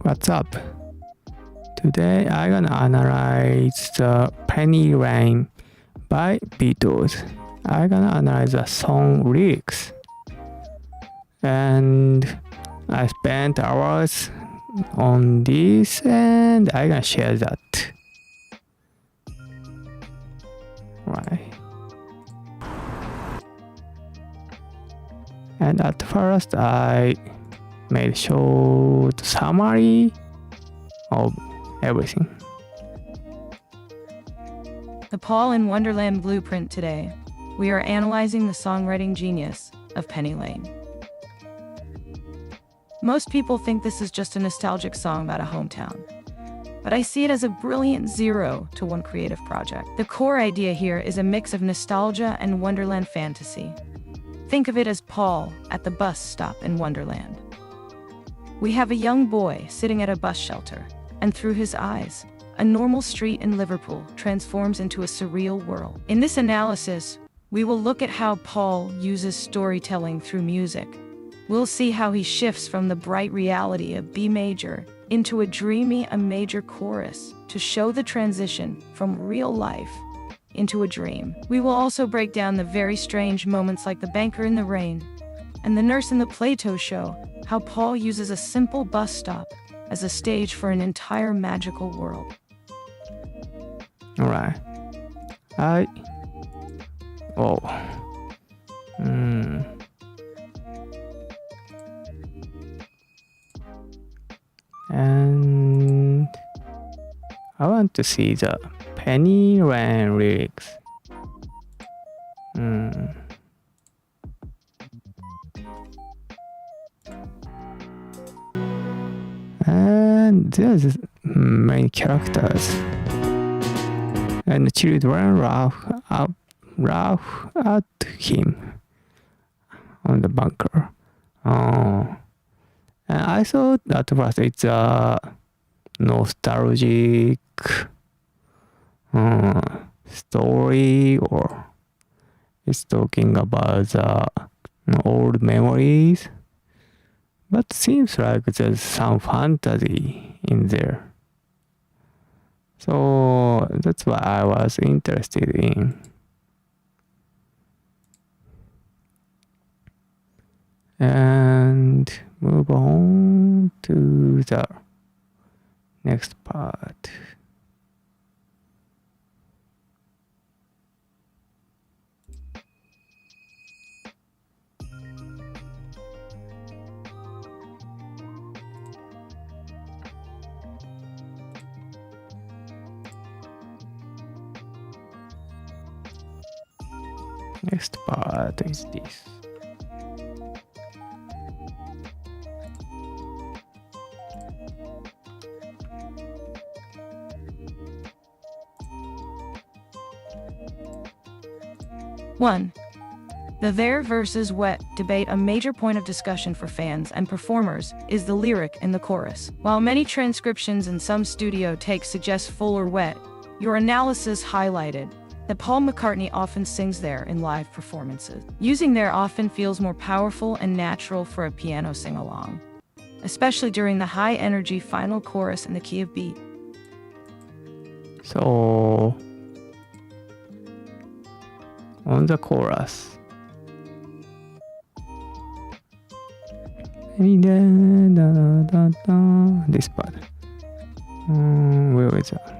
What's up? Today I'm gonna analyze the Penny Lane by Beatles. I'm gonna analyze the song lyrics. And I spent hours on this and I'm gonna share that. Right. And at first I made short summary of everything. The Paul in Wonderland blueprint today. We are analyzing the songwriting genius of Penny Lane. Most people think this is just a nostalgic song about a hometown, but I see it as a brilliant 0 to 1 creative project. The core idea here is a mix of nostalgia and Wonderland fantasy. Think of it as Paul at the bus stop in Wonderland. We have a young boy sitting at a bus shelter, and through his eyes, a normal street in Liverpool transforms into a surreal world. In this analysis, we will look at how Paul uses storytelling through music. We'll see how he shifts from the bright reality of B major into a dreamy A major chorus to show the transition from real life into a dream. We will also break down the very strange moments like the banker in the rain and the nurse in the Plato show, how Paul uses a simple bus stop as a stage for an entire magical world. Alright. And I want to see the Penny Lane lyrics. And there's many characters. And the children laugh at him on the bunker. And I thought at first it's a nostalgic story, or it's talking about the old memories. But seems like there's some fantasy in there. So that's what I was interested in. And move on to the next part. Next part is this. One, the there versus wet debate. A major point of discussion for fans and performers is the lyric in the chorus. While many transcriptions and some studio takes suggest full or wet, your analysis highlighted that Paul McCartney often sings there in live performances. Using there often feels more powerful and natural for a piano sing-along, especially during the high-energy final chorus in the key of B. So, on the chorus, this part. Where is that?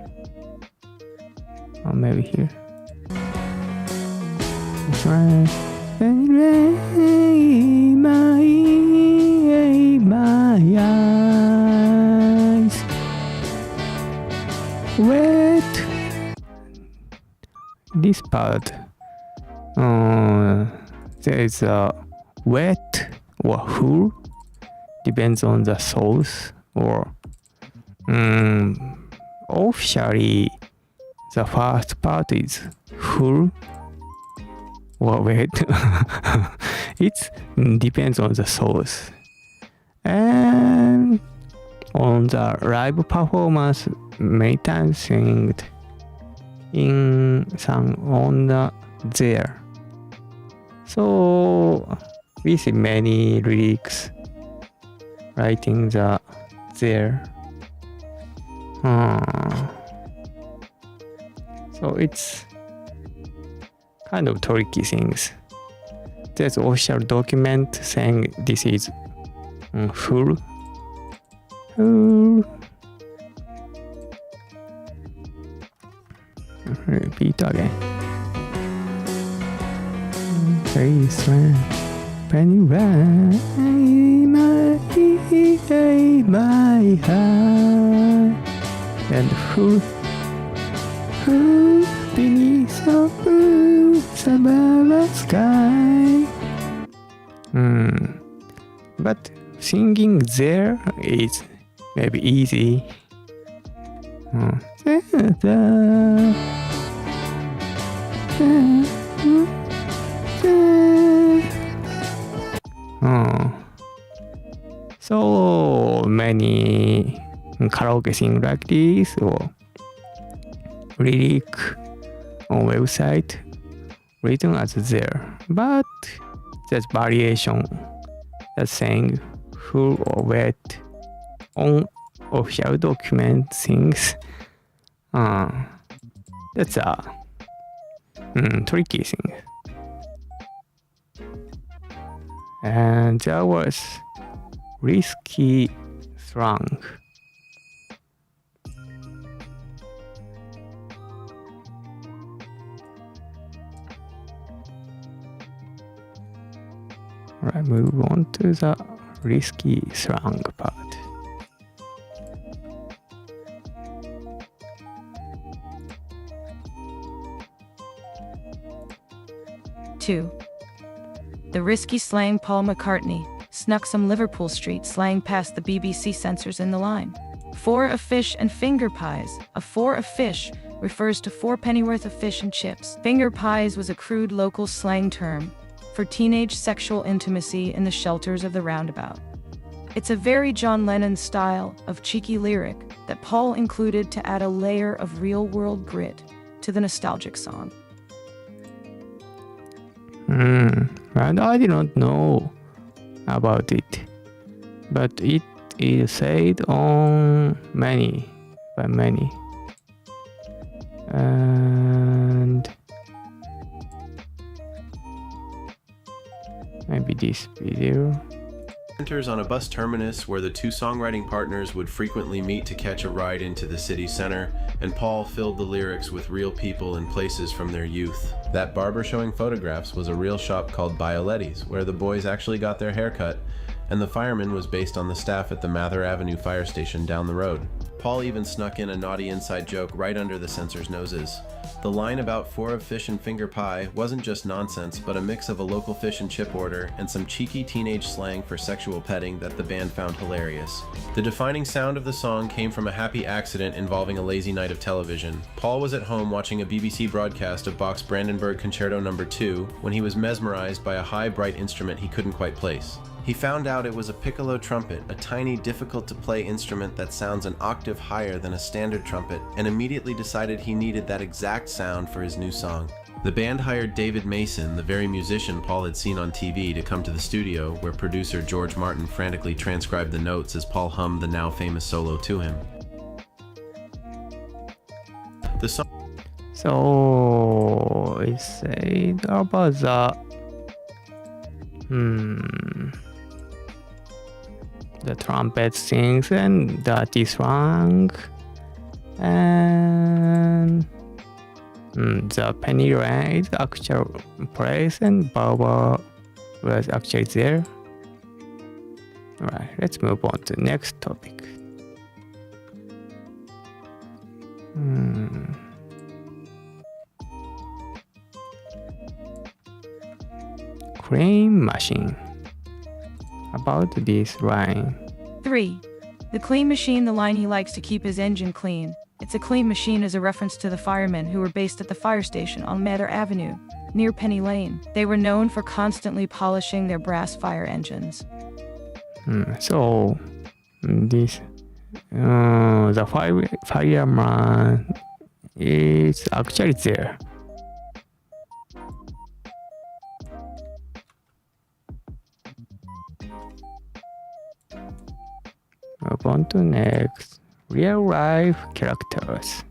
Oh, maybe here. My eyes wet. This part, there is a wet or full, depends on the source, or officially the first part is full or wet. It depends on the source. And on the live performance, many times sung on the there. So we see many lyrics writing the there So it's kind of tricky things. There's official document saying this is full. Repeat again. Bassline, penny rhyme, my heart, and who beneath the blue summer sky. But singing there is maybe easy. So many karaoke sing like this or lyric on website written as there, but there's variation that's saying full or wet on official document things. That's a tricky thing. And there was risky slang. Alright, move on to the risky slang part. Two. The risky slang. Paul McCartney snuck some Liverpool Street slang past the BBC censors in the line. 4 of fish and finger pies. A 4 of fish refers to 4 pennyworth of fish and chips. Finger pies was a crude local slang term for teenage sexual intimacy in the shelters of the Roundabout. It's a very John Lennon style of cheeky lyric that Paul included to add a layer of real-world grit to the nostalgic song. And I did not know about it, but it is said on many, and maybe this video. Enters on a bus terminus where the 2 songwriting partners would frequently meet to catch a ride into the city center, and Paul filled the lyrics with real people and places from their youth. That barber showing photographs was a real shop called Bioletti's, where the boys actually got their hair cut, and the fireman was based on the staff at the Mather Avenue fire station down the road. Paul even snuck in a naughty inside joke right under the censors' noses. The line about 4 of fish and finger pie wasn't just nonsense, but a mix of a local fish and chip order and some cheeky teenage slang for sexual petting that the band found hilarious. The defining sound of the song came from a happy accident involving a lazy night of television. Paul was at home watching a BBC broadcast of Bach's Brandenburg Concerto No. 2 when he was mesmerized by a high, bright instrument he couldn't quite place. He found out it was a Piccolo Trumpet, a tiny, difficult-to-play instrument that sounds an octave higher than a standard trumpet, and immediately decided he needed that exact sound for his new song. The band hired David Mason, the very musician Paul had seen on TV, to come to the studio, where producer George Martin frantically transcribed the notes as Paul hummed the now-famous solo to him. The song... So, it said about the trumpet sings and dirty slang, and the penny rain is actual place, and Barber was actually there. Alright, let's move on to the next topic. Cream machine. About this line. 3. The clean machine. The line he likes to keep his engine clean. It's a clean machine is a reference to the firemen who were based at the fire station on Mather Avenue, near Penny Lane. They were known for constantly polishing their brass fire engines. So, this the fireman is actually there. Move on to next. real life characters.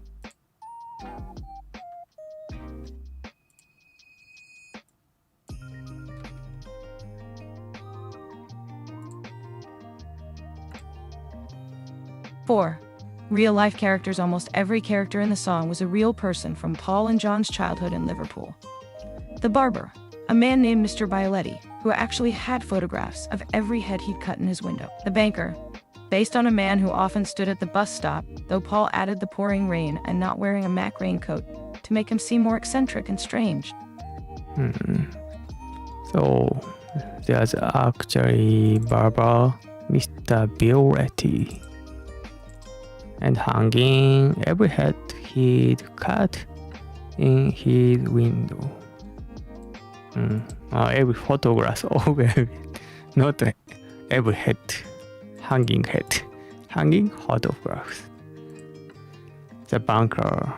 Four, real life characters. Almost every character in the song was a real person from Paul and John's childhood in Liverpool. The barber, a man named Mr. Bioletti, who actually had photographs of every head he'd cut in his window. The banker, based on a man who often stood at the bus stop, though Paul added the pouring rain and not wearing a Mac raincoat to make him seem more eccentric and strange. So there's actually Barber, Mr. Bioletti, and hanging every head he'd cut in his window. Every photograph of every, not every head, hanging photographs. The banker,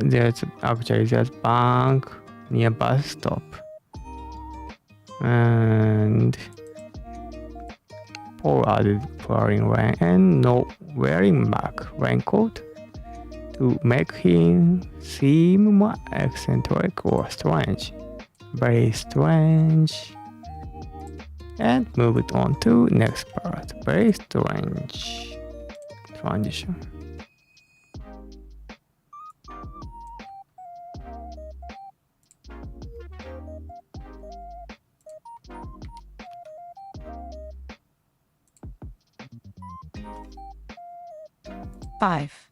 there's bank near bus stop, and Paul added pouring rain and no wearing Mac raincoat to make him seem more eccentric or strange. Very strange. And moved on to next part. Very strange transition. Five,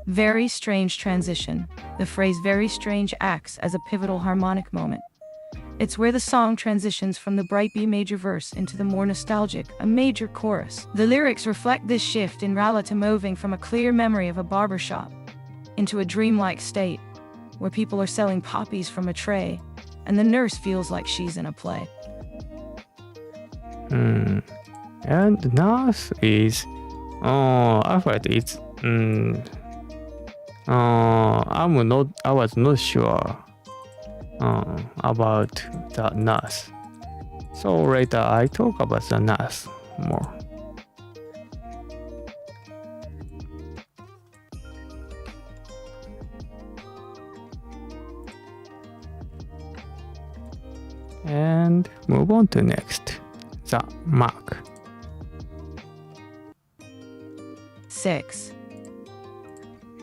very strange transition. The phrase very strange acts as a pivotal harmonic moment. It's where the song transitions from the bright B major verse into the more nostalgic, a major chorus. The lyrics reflect this shift in reality, moving from a clear memory of a barber shop into a dreamlike state where people are selling poppies from a tray and the nurse feels like she's in a play. And the nurse is I thought it's I was not sure about the nurse. So later I talk about the nurse more. And move on to next, the Mac. 6.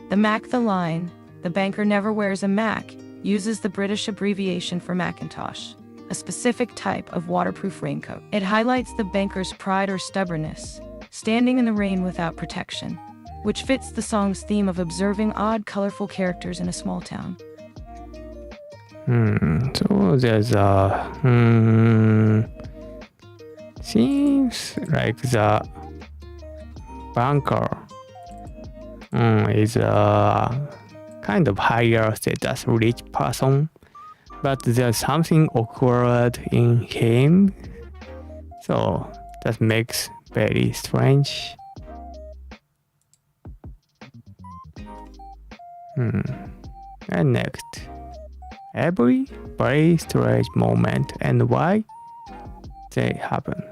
The Mac. The line, "The banker never wears a Mac," uses the British abbreviation for Macintosh, a specific type of waterproof raincoat. It highlights the banker's pride or stubbornness, standing in the rain without protection, which fits the song's theme of observing odd, colorful characters in a small town. So there's seems like the banker is a kind of higher status rich person, but there's something awkward in him, so that makes very strange. And next, every very strange moment and why they happen.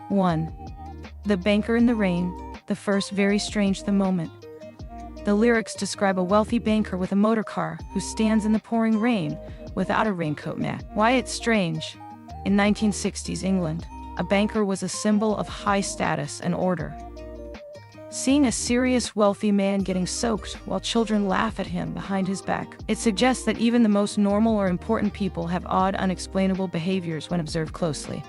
One, the banker in the rain, the first very strange the moment. The lyrics describe a wealthy banker with a motor car who stands in the pouring rain without a raincoat. Why it's strange? In 1960s England, a banker was a symbol of high status and order. Seeing a serious wealthy man getting soaked while children laugh at him behind his back, it suggests that even the most normal or important people have odd, unexplainable behaviors when observed closely.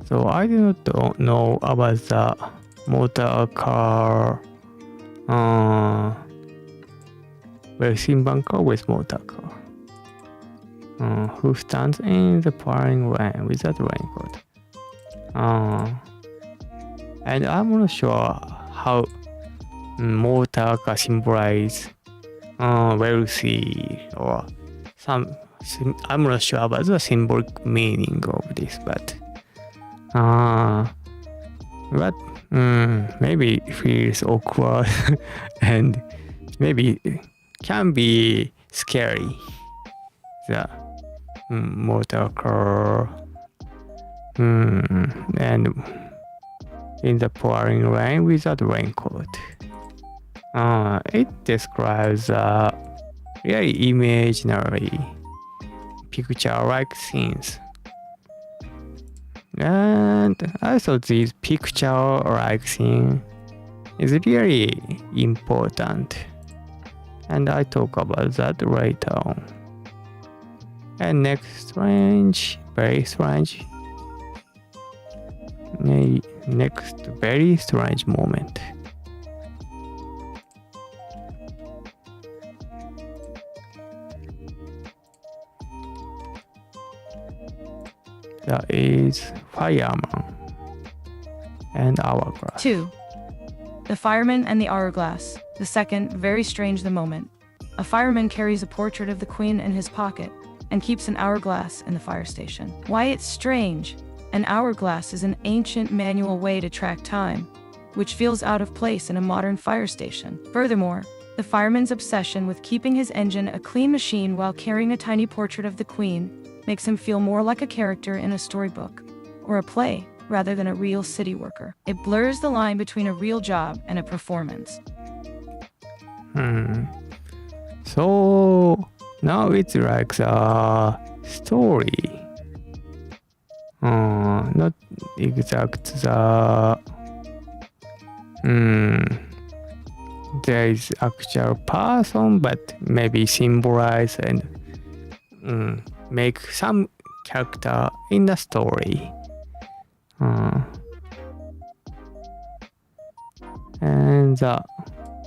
So I don't know about the motor car, racing banker with motor car, who stands in the pouring rain without raincoat. And I'm not sure how motor car symbolize wealthy or some. I'm not sure about the symbolic meaning of this, but But maybe feels awkward and maybe can be scary. The motor car and in the pouring rain without raincoat. It describes really imaginary picture-like scenes. And also this picture-like scene is really important. And I talk about that later on. And next range, very strange. Next very strange moment. That is Fireman and Hourglass. 2. The Fireman and the Hourglass. The second, very strange the moment. A fireman carries a portrait of the Queen in his pocket and keeps an hourglass in the fire station. Why it's strange? An hourglass is an ancient manual way to track time, which feels out of place in a modern fire station. Furthermore, the fireman's obsession with keeping his engine a clean machine while carrying a tiny portrait of the Queen makes him feel more like a character in a storybook or a play rather than a real city worker. It blurs the line between a real job and a performance. So now it's like the story. Not exact the there is actual person, but maybe symbolize and make some character in the story. And the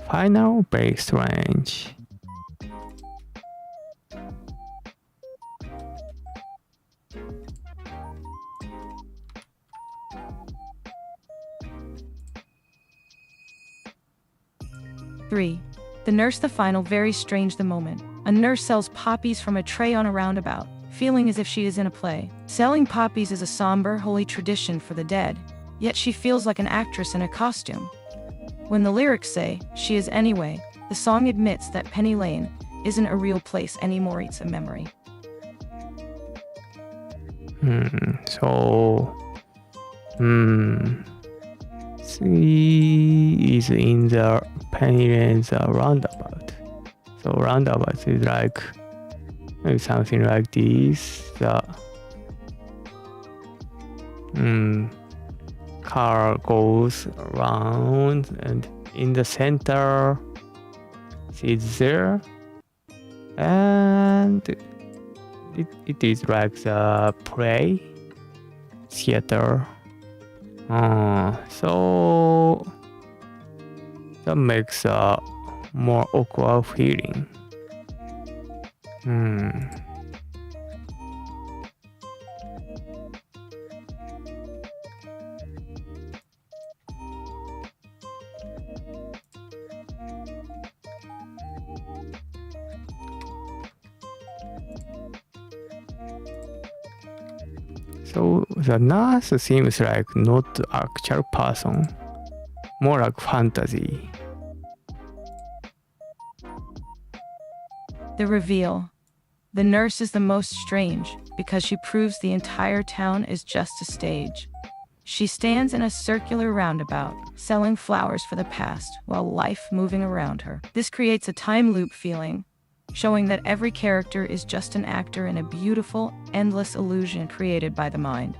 final very strange. Three. The nurse, the final, very strange the moment. A nurse sells poppies from a tray on a roundabout, feeling as if she is in a play. Selling poppies is a somber, holy tradition for the dead, yet she feels like an actress in a costume. When the lyrics say, "She is anyway," the song admits that Penny Lane isn't a real place anymore, it's a memory. She is in the Penny Lane's roundabout. So roundabout is like maybe something like this. The car goes around and in the center she's there, and it is like the play theater. So that makes a more awkward feeling. So the nurse seems like not actual person, more like fantasy. The reveal. The nurse is the most strange because she proves the entire town is just a stage. She stands in a circular roundabout, selling flowers for the past while life moving around her. This creates a time loop feeling, showing that every character is just an actor in a beautiful, endless illusion created by the mind.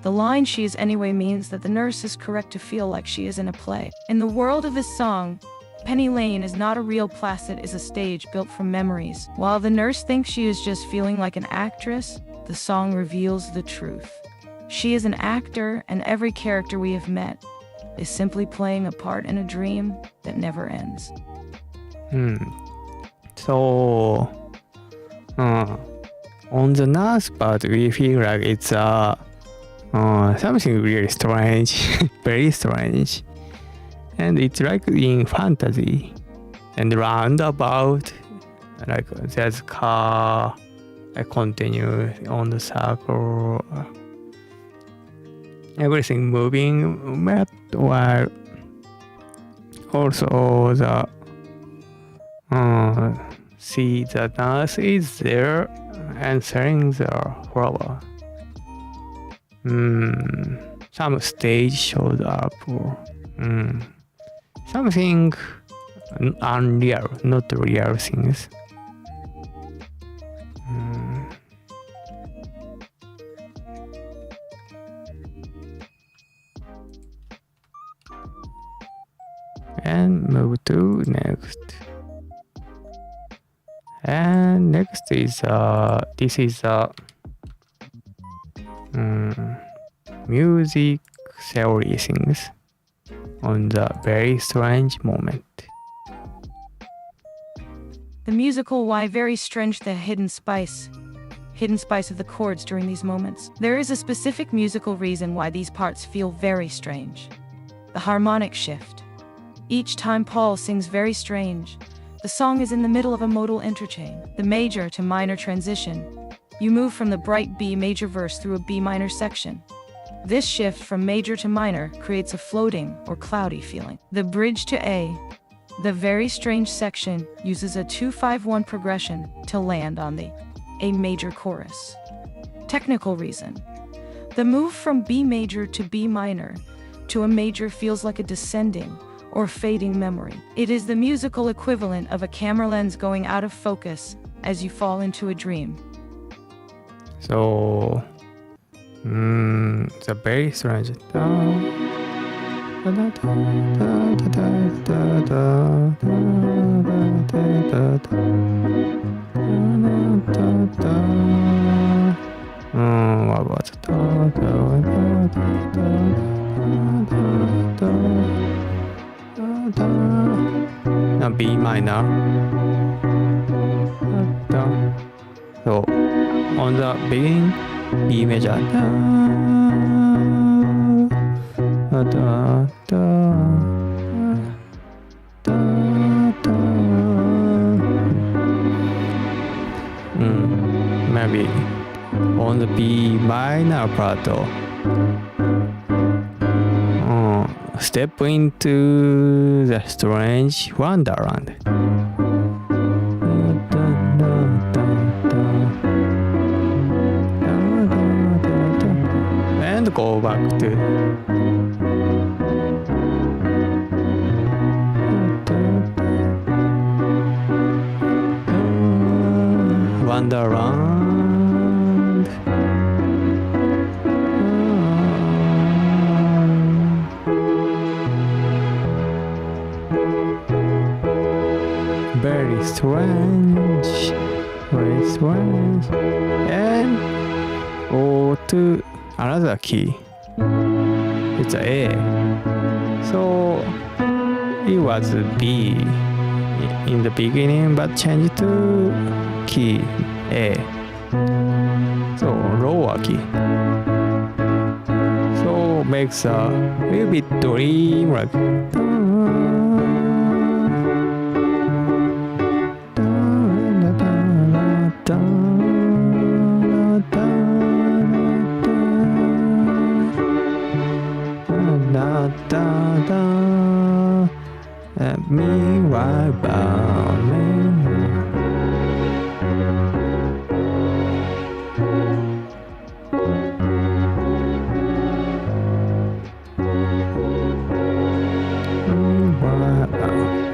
The line "she is anyway" means that the nurse is correct to feel like she is in a play. In the world of this song, Penny Lane is not a real place, it is a stage built from memories. While the nurse thinks she is just feeling like an actress, the song reveals the truth. She is an actor, and every character we have met is simply playing a part in a dream that never ends. So on the nurse part, we feel like it's something really strange, very strange, and it's like in fantasy. And roundabout, like there's car, I continue on the circle, everything moving, but while also see the nurse is there and selling the flower. Some stage showed up or something unreal, not real things. And move to next. And next is this is music theory things on the very strange moment. The musical why very strange, the hidden spice of the chords during these moments. There is a specific musical reason why these parts feel very strange. The harmonic shift. Each time Paul sings very strange, the song is in the middle of a modal interchange, the major to minor transition. You move from the bright B major verse through a B minor section. This shift from major to minor creates a floating or cloudy feeling. The bridge to A, the very strange section, uses a 2-5-1 progression to land on the A major chorus. Technical reason. The move from B major to B minor to a major feels like a descending or fading memory. It is the musical equivalent of a camera lens going out of focus as you fall into a dream. So, the very strange. What was it? Now B minor. So on the beginning, B major. Maybe on the B minor part. Step into the strange Wonderland. And go back to Wonderland. Very strange, very strange. And go to another key. It's A. So it was B in the beginning, but changed to key A. So lower key. So makes a little bit dream like.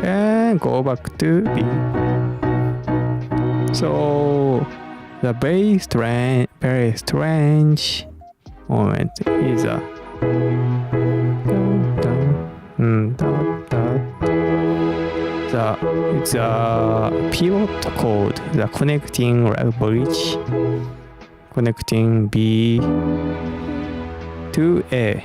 And go back to B. So the very strange moment is a it's a pivot chord, the connecting like bridge, connecting B to A.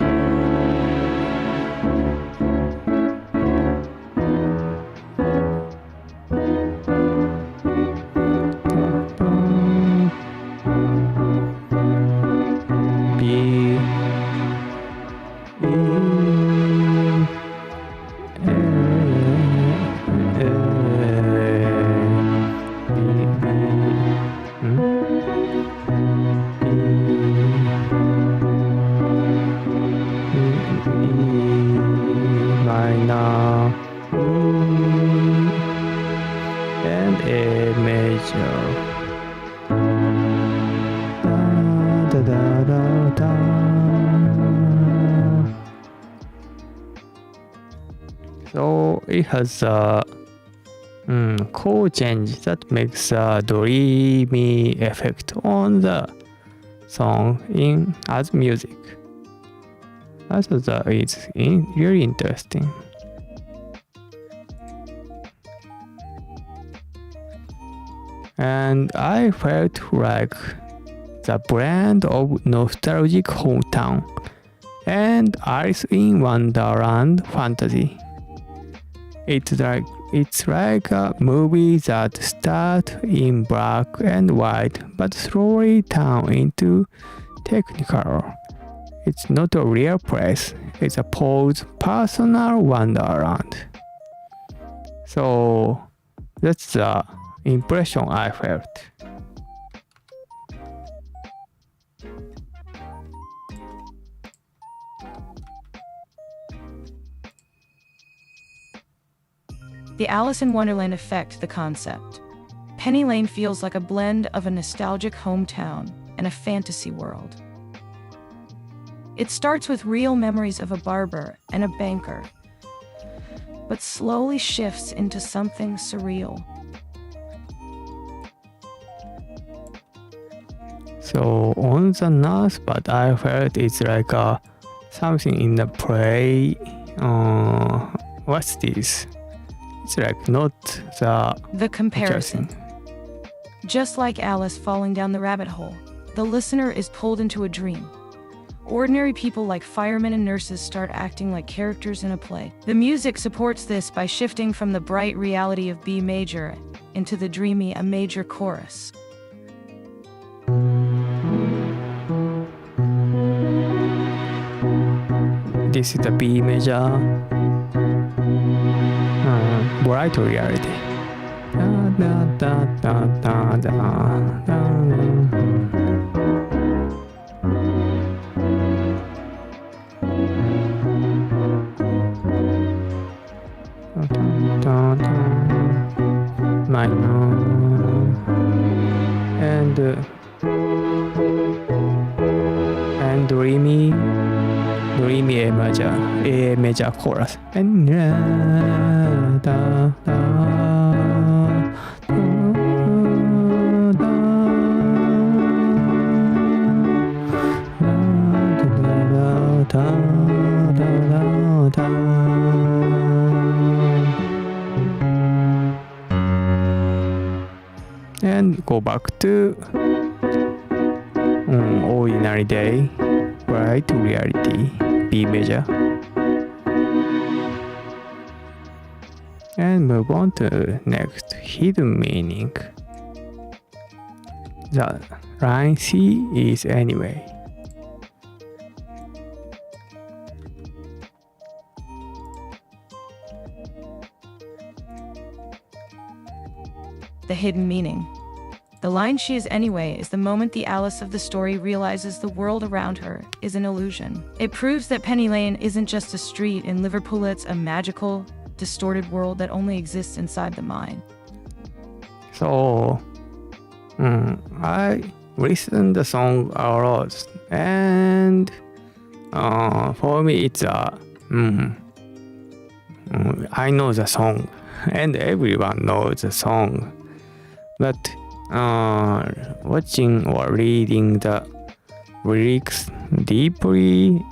it has a chord change that makes a dreamy effect on the song in as music. That is really interesting. And I felt like the blend of nostalgic hometown and Alice in Wonderland fantasy. It's like a movie that starts in black and white but slowly turns into technicolor. It's not a real place, it's a Paul's personal wonderland. So that's the impression I felt. The Alice in Wonderland effect, the concept. Penny Lane feels like a blend of a nostalgic hometown and a fantasy world. It starts with real memories of a barber and a banker, but slowly shifts into something surreal. So on the north, but I felt it's like something in the play. What's this? It's like not the comparison. Just like Alice falling down the rabbit hole, the listener is pulled into a dream. Ordinary people like firemen and nurses start acting like characters in a play. The music supports this by shifting from the bright reality of B major into the dreamy A major chorus. This is the B major bright reality. Da, da, da, da, da, da. Minor and dreamy A major chorus and da, da, da, and go back to ordinary day, bright reality, B major, and move on to next hidden meaning. The line C is anyway. The hidden meaning. The line "she is anyway" is the moment the Alice of the story realizes the world around her is an illusion. It proves that Penny Lane isn't just a street in Liverpool, it's a magical, distorted world that only exists inside the mind. So, I listened the song a lot, and for me it's I know the song, and everyone knows the song, but watching or reading the lyrics deeply,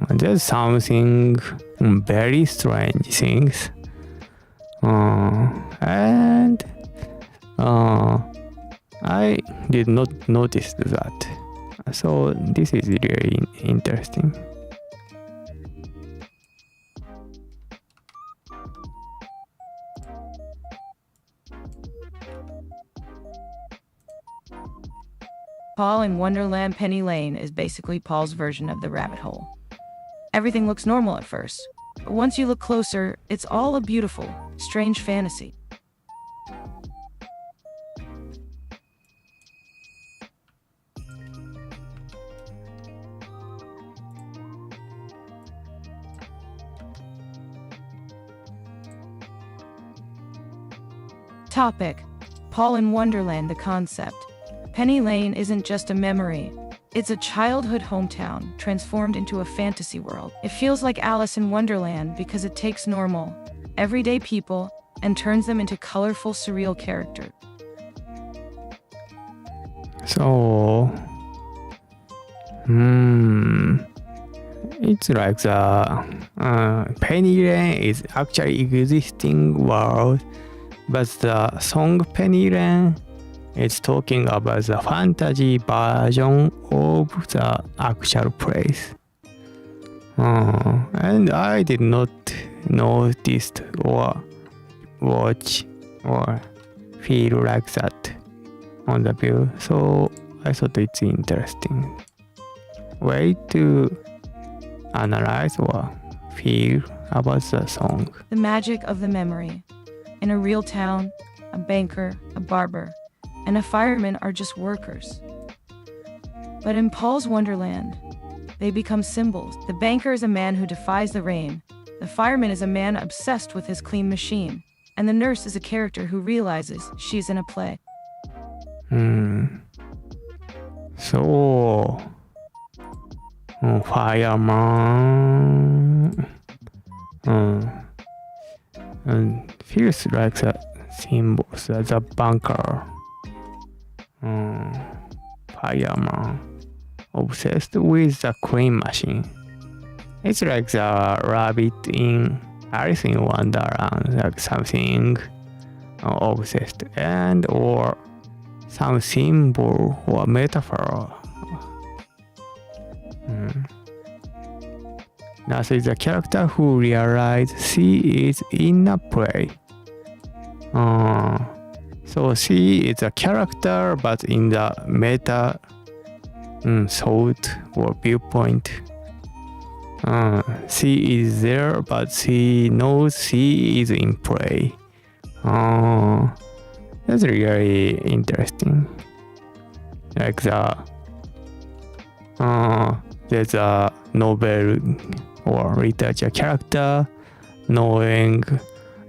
there's something very strange things, and I did not notice that. So this is really interesting. Paul in Wonderland Penny Lane is basically Paul's version of the rabbit hole. Everything looks normal at first, but once you look closer, it's all a beautiful, strange fantasy. Topic: Paul in Wonderland, the concept. Penny Lane isn't just a memory, it's a childhood hometown transformed into a fantasy world. It feels like Alice in Wonderland because it takes normal, everyday people and turns them into colorful, surreal characters. So, it's like the Penny Lane is actually existing world, but the song Penny Lane is talking about the fantasy version of the actual place. And I did not notice or watch or feel like that on the view, so I thought it's interesting way to analyze or feel about the song. The magic of the memory. In a real town, a banker, a barber, and a fireman are just workers. But in Paul's Wonderland, they become symbols. The banker is a man who defies the rain. The fireman is a man obsessed with his clean machine. And the nurse is a character who realizes she's in a play. So, fireman feels like the symbols, the bunker. Fireman obsessed with the clean machine. It's like the rabbit in Alice in Wonderland, like something obsessed and or some symbol or metaphor. Nurse is a character who realizes she is in a play. So she is a character but in the meta thought or viewpoint. She is there but she knows she is in play. That's really interesting. Like there's a novel or literature character knowing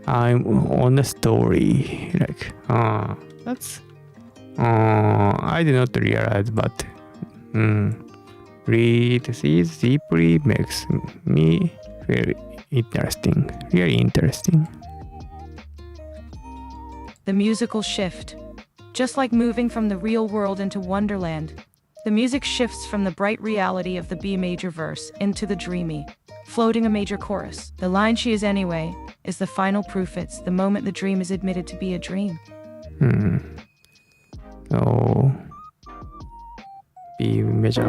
I'm on a story. Like that's I did not realize, but read these deeply makes me feel interesting, really interesting. The musical shift. Just like moving from the real world into Wonderland, the music shifts from the bright reality of the B major verse into the dreamy, floating a major chorus. The line "she is anyway" is the final proof it's the moment the dream is admitted to be a dream. So, B major.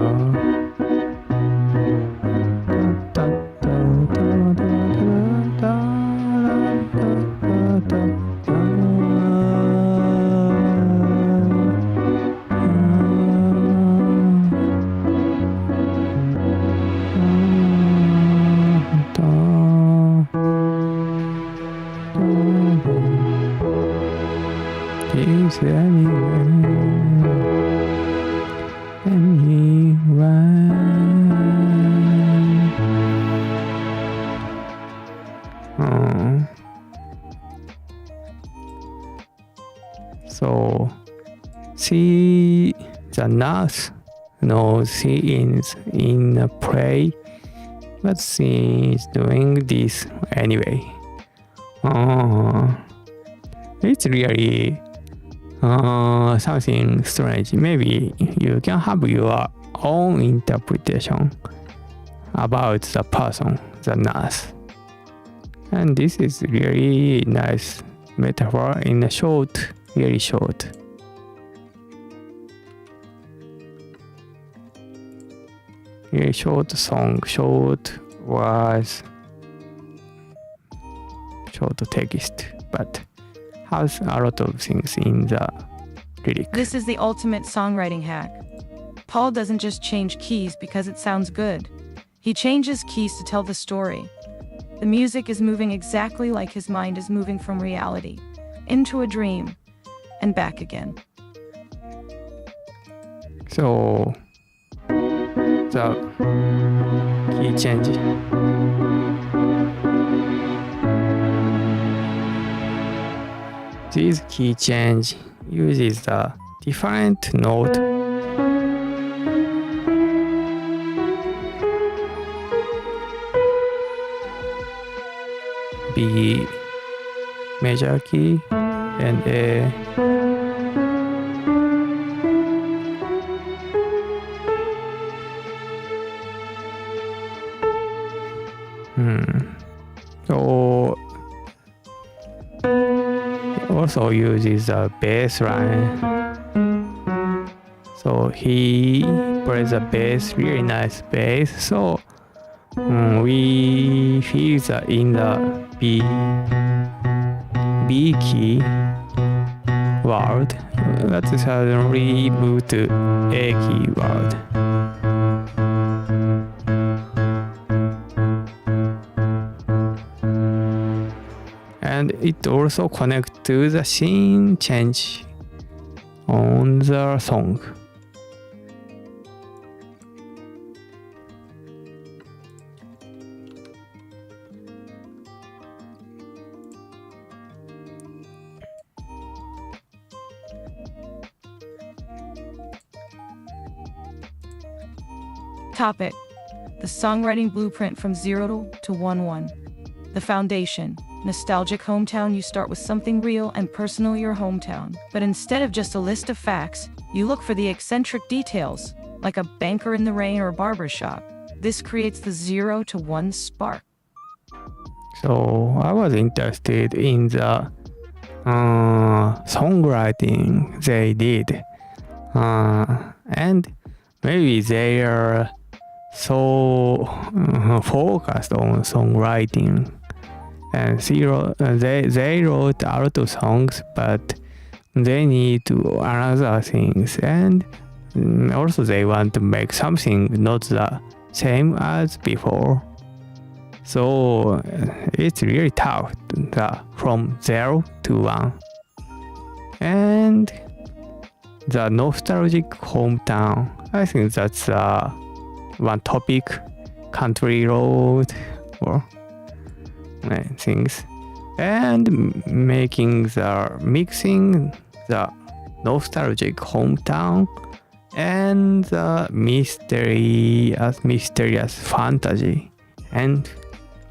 So, the nurse knows she is in a play, but she is doing this anyway. It's really something strange. Maybe you can have your own interpretation about the person, the nurse. And this is really nice metaphor in a short, really short. Really short song, short words, short text, but has a lot of things in the lyric. This is the ultimate songwriting hack. Paul doesn't just change keys because it sounds good. He changes keys to tell the story. The music is moving exactly like his mind is moving from reality into a dream and back again. So, the key change. This key change uses the different note B, major key and A. So also uses a bass line. So he plays a bass, really nice bass. So we feel that in the B key world, that suddenly move to A key world. And it also connects to the scene change on the song. Topic: the songwriting blueprint from 0 to 1-1. The foundation. Nostalgic hometown. You start with something real and personal, your hometown. But instead of just a list of facts, you look for the eccentric details, like a banker in the rain or a barber shop. This creates the 0 to 1 spark. So I was interested in the songwriting they did. And maybe they are so focused on songwriting. And they wrote a lot of songs, but they need to another things, and also they want to make something not the same as before. So it's really tough from 0 to 1. And the nostalgic hometown, I think that's one topic, country road or things, and mixing the nostalgic hometown and the mysterious fantasy and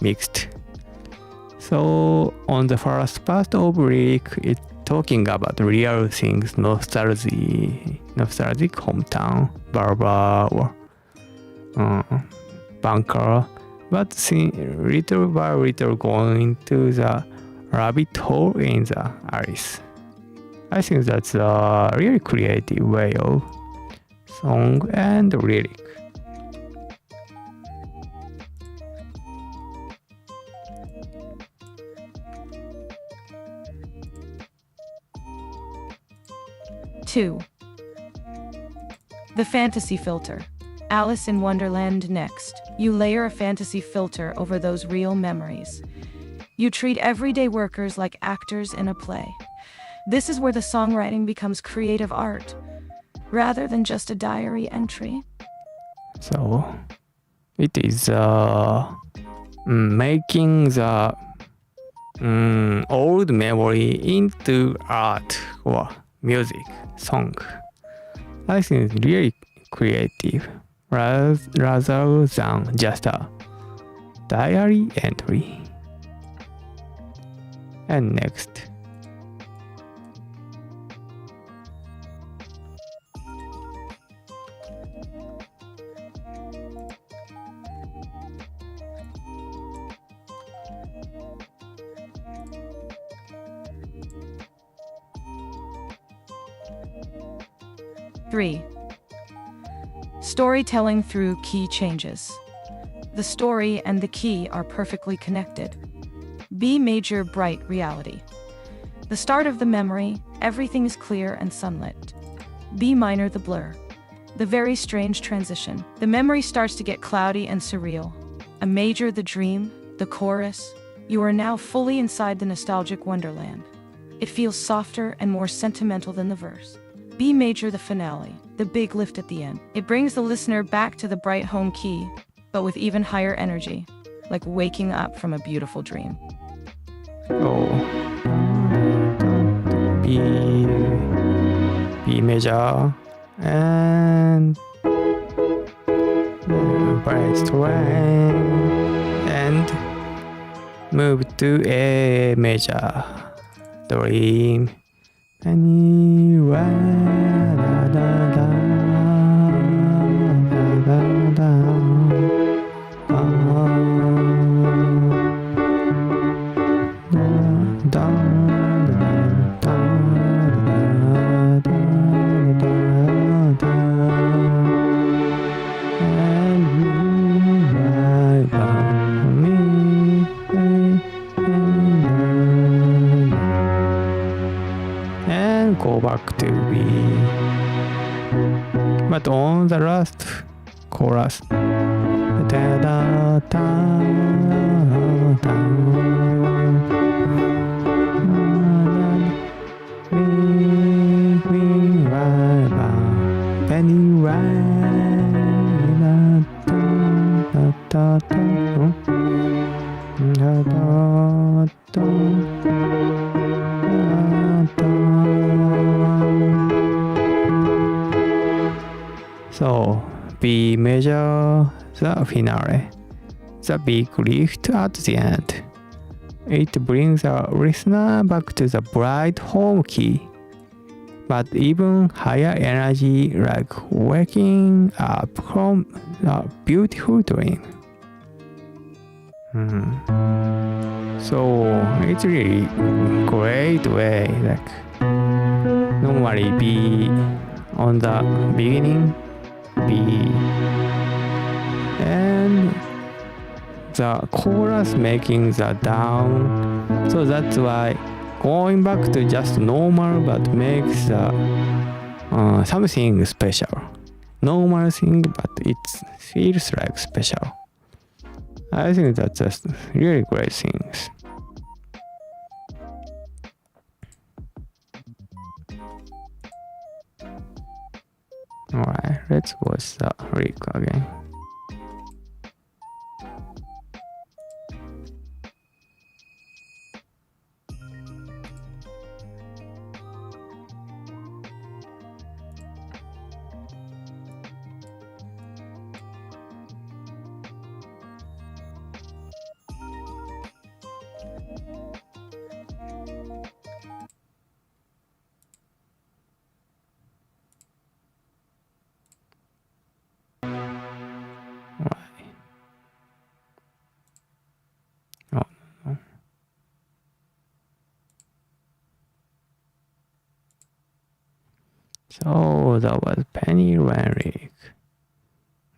mixed. So on the first part of lyric, it's talking about real things, nostalgic hometown, Barber or bunker. But little by little going to the rabbit hole in the Alice. I think that's a really creative way of song and lyric. Two. The fantasy filter. Alice in Wonderland next. You layer a fantasy filter over those real memories. You treat everyday workers like actors in a play. This is where the songwriting becomes creative art, rather than just a diary entry. So it is making the old memory into art or music, song. I think it's really creative, rather than just a diary entry. And next. Three. Storytelling through key changes. The story and the key are perfectly connected. B major, bright reality. The start of the memory, everything is clear and sunlit. B minor, the blur. The very strange transition. The memory starts to get cloudy and surreal. A major, the dream, the chorus. You are now fully inside the nostalgic wonderland. It feels softer and more sentimental than the verse. B major, the finale, the big lift at the end. It brings the listener back to the bright home key, but with even higher energy, like waking up from a beautiful dream. Oh, B major and bright string and move to A major dream. Anywhere, da, da, da, da, da, da, da, and go back to B. But on the last chorus, da da da da, penny da da da. So B major, the finale, the big lift at the end. It brings the listener back to the bright home key, but even higher energy, like waking up from a beautiful dream. So it's really great way, like normally B on the beginning, B, and the chorus making the down, so that's why going back to just normal but makes something special. Normal thing, but it feels like special. I think that's just really great things. Alright, let's watch the lyric again. So that was Penny lyric.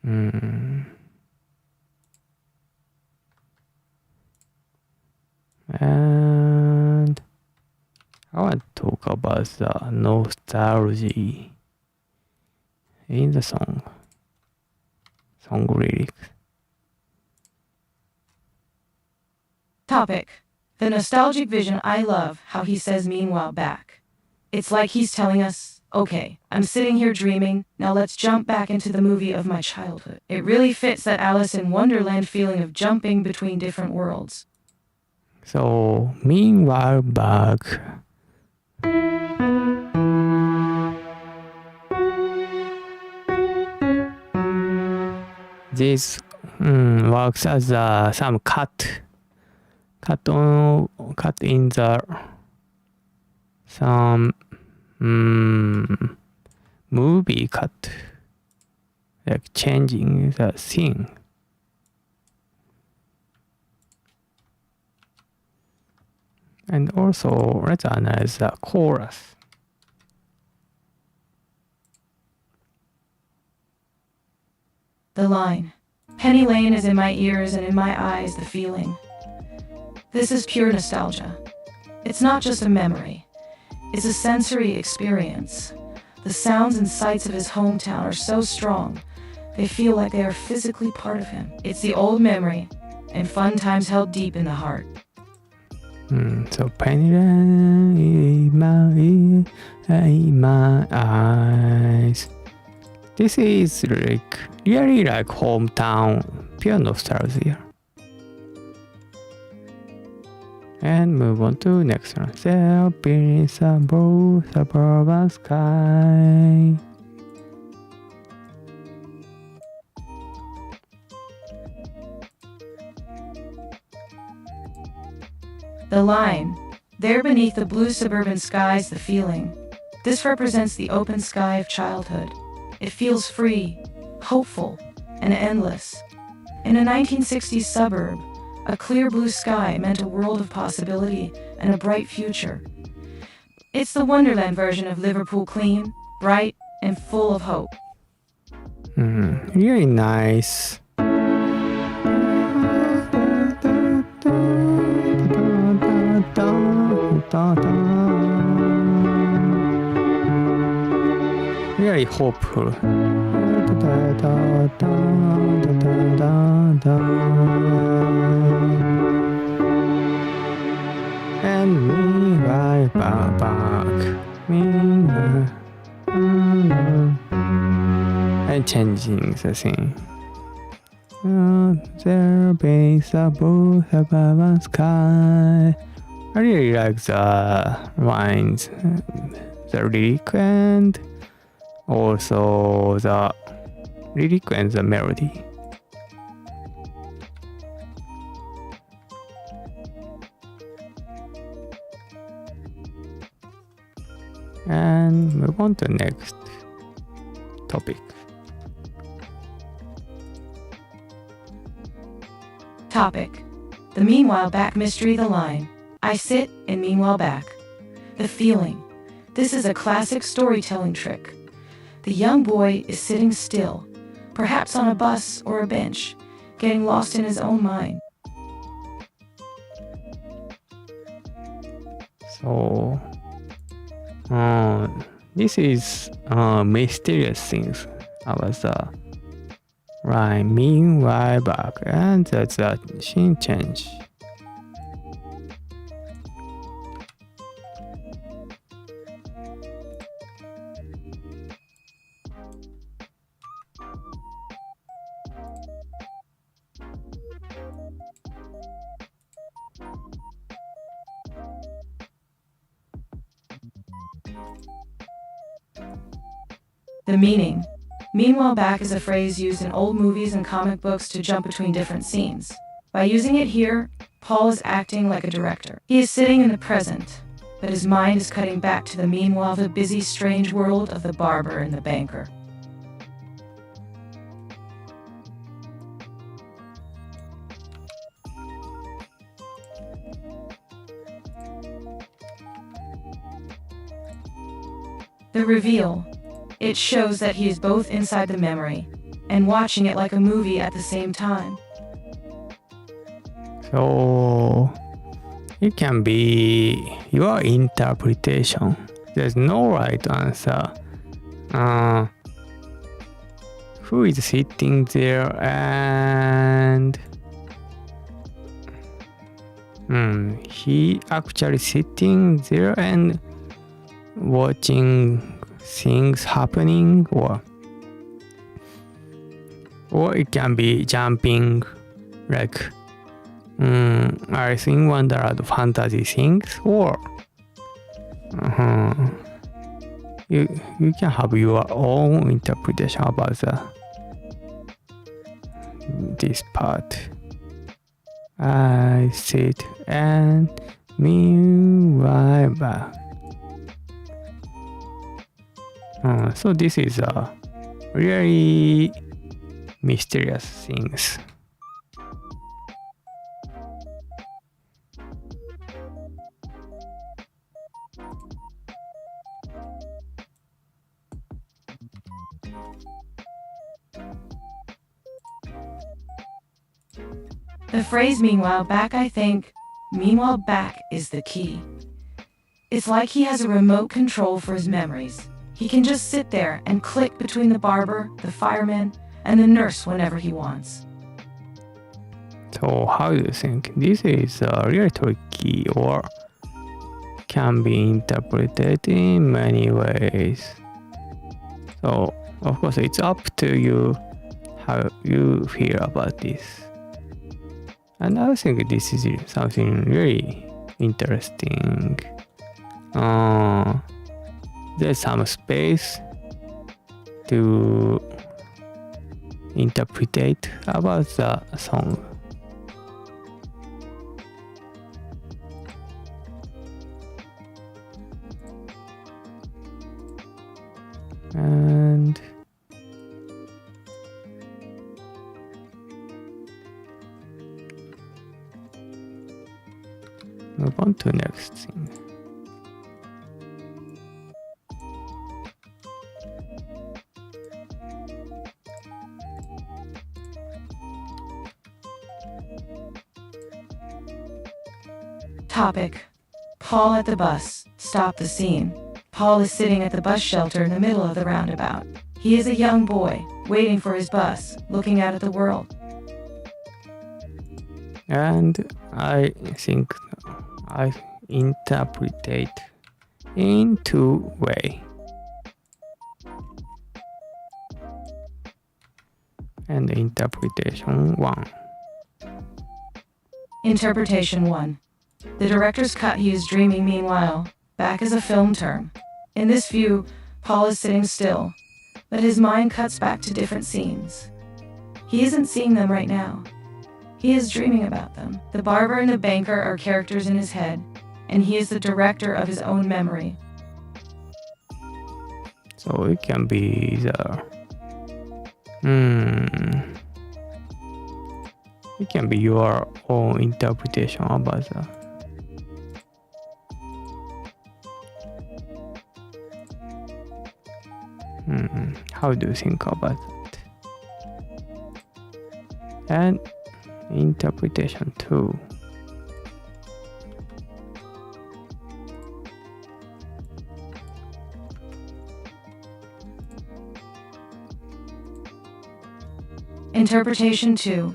And I want to talk about the nostalgia in the song lyrics. Topic: the nostalgic vision. I love how he says meanwhile back. It's like he's telling us, okay, I'm sitting here dreaming, now let's jump back into the movie of my childhood. It really fits that Alice in Wonderland feeling of jumping between different worlds. So, meanwhile back. This works as some cut in the some movie cut, like changing the scene. And also let's analyze the chorus. The line, Penny Lane is in my ears and in my eyes the feeling. This is pure nostalgia. It's not just a memory. It's a sensory experience. The sounds and sights of his hometown are so strong, they feel like they are physically part of him. It's the old memory, and fun times held deep in the heart. So Penny Lane in my eyes. This is like really like hometown, pure nostalgia. And move on to next one. There'll be some blue suburban sky. The line, There beneath the blue suburban skies, the feeling. This represents the open sky of childhood. It feels free, hopeful, and endless. In a 1960s suburb, a clear blue sky meant a world of possibility and a bright future. It's the Wonderland version of Liverpool, clean, bright, and full of hope. Really nice. Really hopeful. And me right back. And changing the thing. There base above the sky. I really like the lines, the lyric and also the lyric and the melody. And move on to the next topic. Topic: the Meanwhile Back mystery, the line. I sit and meanwhile back. The feeling. This is a classic storytelling trick. The young boy is sitting still, perhaps on a bus or a bench, getting lost in his own mind. So, this is mysterious things about the line meanwhile back, and that's a scene change. The meaning. Meanwhile back is a phrase used in old movies and comic books to jump between different scenes. By using it here, Paul is acting like a director. He is sitting in the present, but his mind is cutting back to the meanwhile the busy, strange world of the barber and the banker. The reveal. It shows that he is both inside the memory and watching it like a movie at the same time. So, it can be your interpretation. There's no right answer. Who is sitting there and he actually sitting there and watching things happening, or it can be jumping like Alice in Wonderland fantasy things, or you can have your own interpretation about this part. I sit and meanwhile back. So this is really mysterious things. The phrase meanwhile back, I think, meanwhile back is the key. It's like he has a remote control for his memories. He can just sit there and click between the barber, the fireman, and the nurse whenever he wants. So how do you think? This is really tricky, or can be interpreted in many ways. So of course it's up to you how you feel about this. And I think this is something really interesting. There's some space to interpret about the song. Move on to next thing. Topic. Paul at the bus. Stop the scene. Paul is sitting at the bus shelter in the middle of the roundabout. He is a young boy, waiting for his bus, looking out at the world. And I think I interpret it in two ways. And interpretation 1. Interpretation 1. The director's cut, he is dreaming meanwhile. Back is a film term. In this view, Paul is sitting still, but his mind cuts back to different scenes. He isn't seeing them right now. He is dreaming about them. The barber and the banker are characters in his head, and he is the director of his own memory. So it can be it can be your own interpretation about that. How do you think about that? And interpretation 2. Interpretation 2.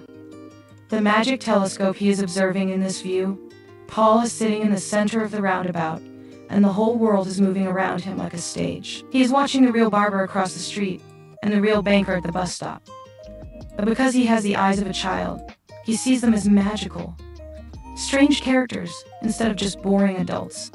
The magic telescope he is observing in this view. Paul is sitting in the center of the roundabout, and the whole world is moving around him like a stage. He is watching the real barber across the street, and the real banker at the bus stop. But because he has the eyes of a child, he sees them as magical, strange characters instead of just boring adults.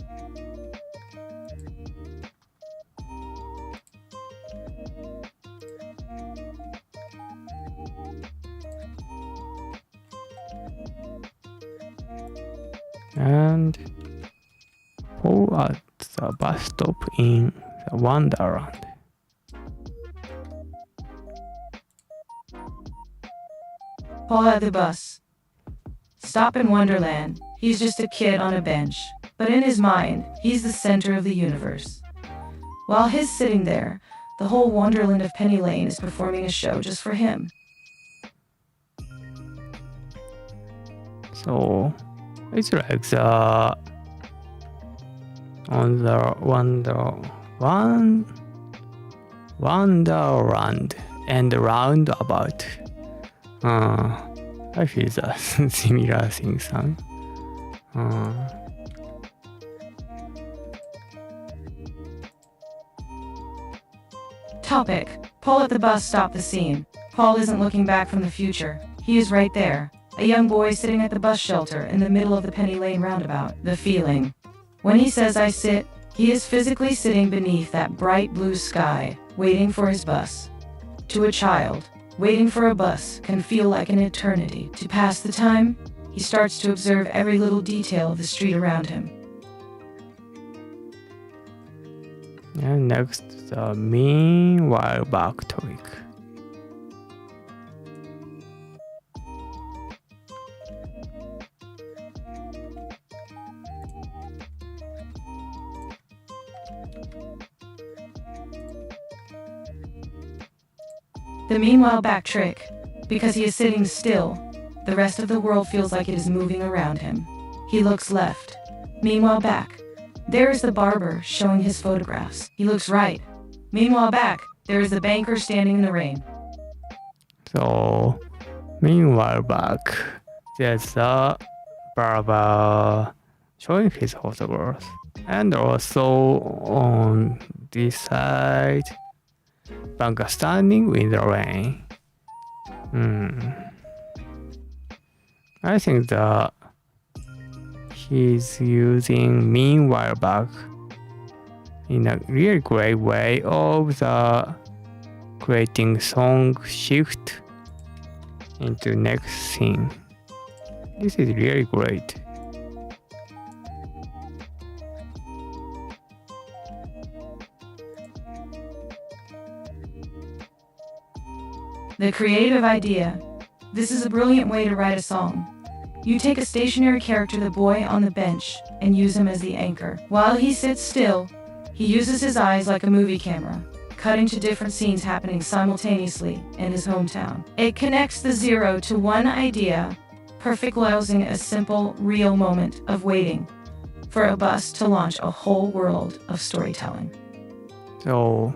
And Paul at the bus stop in the Wonderland. Paul at the bus. Stop in Wonderland. He's just a kid on a bench. But in his mind, he's the center of the universe. While he's sitting there, the whole Wonderland of Penny Lane is performing a show just for him. So it's like the on the Wonderland and Roundabout. I feel that similar things. Topic. Paul at the bus stop the scene. Paul isn't looking back from the future. He is right there. A young boy sitting at the bus shelter in the middle of the Penny Lane roundabout. The feeling. When he says I sit, he is physically sitting beneath that bright blue sky, waiting for his bus. To a child, waiting for a bus can feel like an eternity. To pass the time, he starts to observe every little detail of the street around him. And next, the meanwhile Bach topic. The meanwhile back trick. Because he is sitting still, the rest of the world feels like it is moving around him. He looks left. Meanwhile back. There is the barber showing his photographs. He looks right. Meanwhile back, there is the banker standing in the rain. So, meanwhile back, there's the barber showing his photographs. And also on this side, banker standing in the rain. I think that he's using meanwhile back in a really great way of the creating song shift into next scene. This is really great. The creative idea. This is a brilliant way to write a song. You take a stationary character, the boy on the bench, and use him as the anchor. While he sits still, he uses his eyes like a movie camera, cutting to different scenes happening simultaneously in his hometown. It connects the 0 to 1 idea, perfecting a simple, real moment of waiting for a bus to launch a whole world of storytelling. So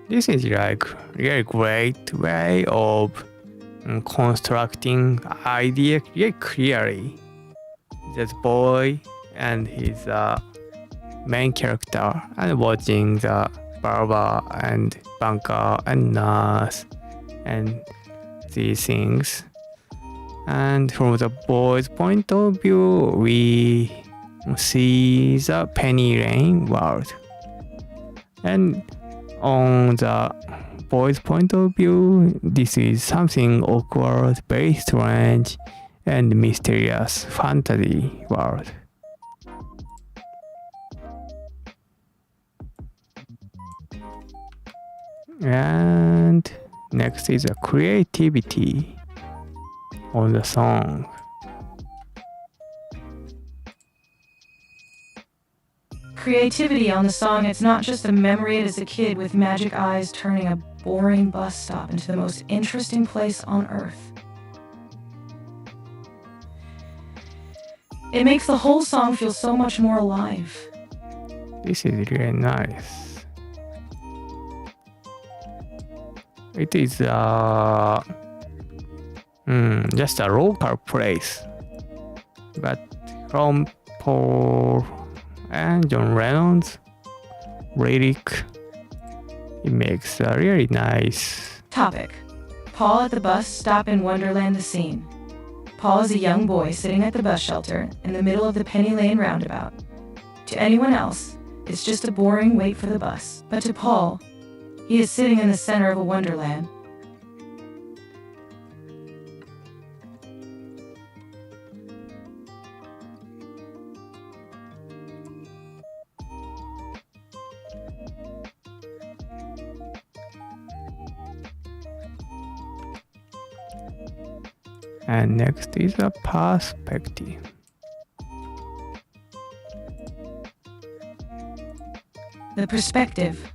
this is like really great way of constructing idea really clearly. This boy and his main character and watching the barber and banker and nurse and these things. And from the boy's point of view, we see the penny lane world. And on the boy's point of view, this is something awkward, very strange, and mysterious fantasy world. And next is a creativity on the song. Creativity on the song, it's not just a memory as a kid with magic eyes turning a boring bus stop into the most interesting place on earth. It makes the whole song feel so much more alive. This is really nice. It is just a local place, but from Paul and John Lennon's lyric, it makes a really nice. Topic: Paul at the bus stop in Wonderland. The scene. Paul is a young boy sitting at the bus shelter in the middle of the Penny Lane roundabout. To anyone else, it's just a boring wait for the bus. But to Paul, he is sitting in the center of a wonderland. And next is a perspective. The perspective.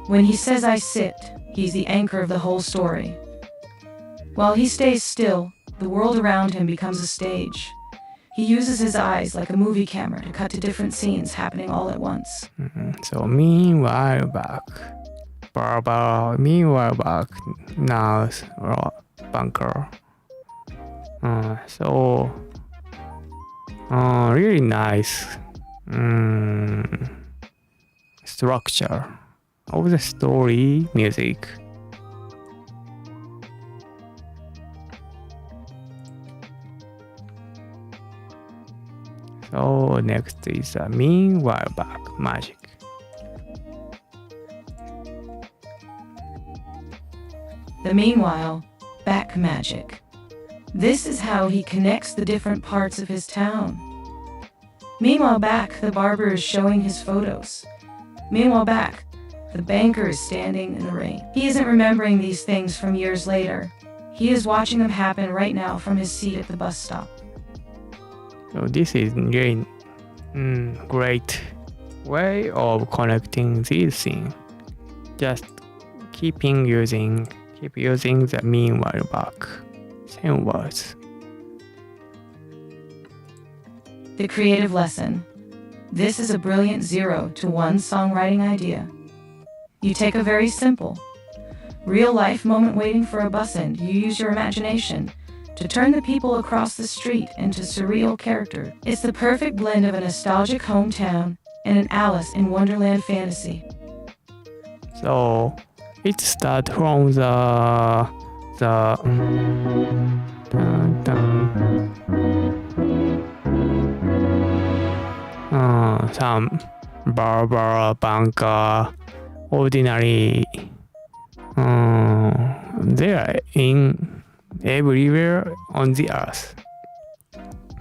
When he says I sit, he's the anchor of the whole story. While he stays still, the world around him becomes a stage. He uses his eyes like a movie camera to cut to different scenes happening all at once. So meanwhile back, Barber, meanwhile back, nurse, or banker. Really nice structure of the story music. So next is a meanwhile back magic. The meanwhile back magic. This is how he connects the different parts of his town. Meanwhile back, the barber is showing his photos. Meanwhile back, the banker is standing in the rain. He isn't remembering these things from years later. He is watching them happen right now from his seat at the bus stop. So this is really great way of connecting these things. Just keep using the meanwhile back. Same words. The creative lesson. This is a brilliant 0 to 1 songwriting idea. You take a very simple, real-life moment waiting for a bus and you use your imagination to turn the people across the street into surreal characters. It's the perfect blend of a nostalgic hometown and an Alice in Wonderland fantasy. So it starts from some barber, banker, ordinary. They are in everywhere on the earth.